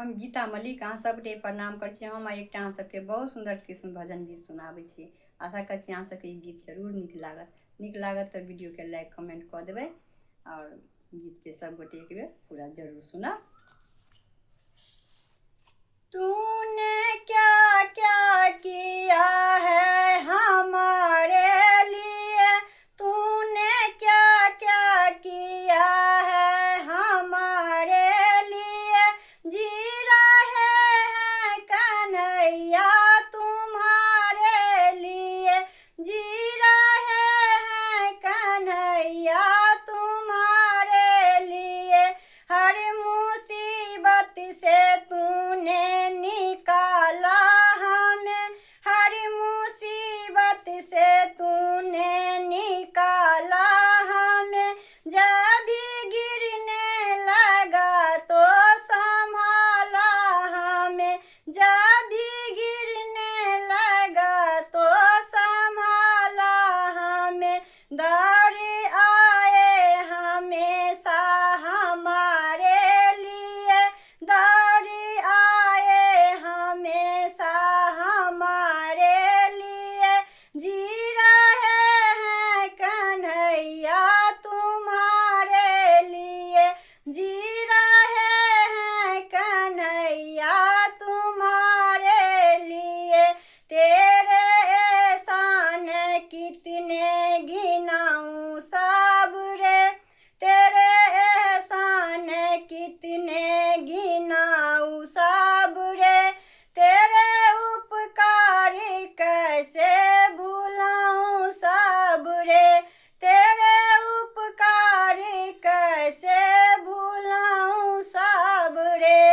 हम गीता मलिक अहाँ सबके प्रणाम करै छी। हम एकटा अहाँ सबके बहुत सुंदर कृष्ण भजन गीत सुनाबै छी। आशा करै छी अहाँ सबके ई गीत जरूर नीक लागत तऽ वीडियो के लाइक कमेंट कऽ देबै और गीत के सब गोटे एक बेर पूरा जरूर सुनब। तूने क्या क्या किया है हमारे लिए, तूने क्या क्या किया है हमारे लिए, जी रहे हैं कन्हैया तुम्हारे लिए, जी रहे हैं कन्हैया तुम्हारे लिए। हर मुसीबत से तूने निकाला हमें, हर मुसीबत से तूने निकाला हमें, जब भी गिरने लगा तो संभाला हमें, जब भी गिरने लगा तो संभाला हमें। दर आए हमेशा हमारे लिए, दर आए हमेशा हमारे लिए, जी रहे हैं कन्हैया तुम्हारे लिए, जी रहे हैं कन्हैया तुम्हारे लिए। तेरे एहसान कितने गिनाऊं सब रे, तेरे एहसान कितने गिनाऊं सब रे, तेरे उपकार कैसे भुलाऊं सब रे, तेरे उपकार कैसे भुलाऊं सब रे।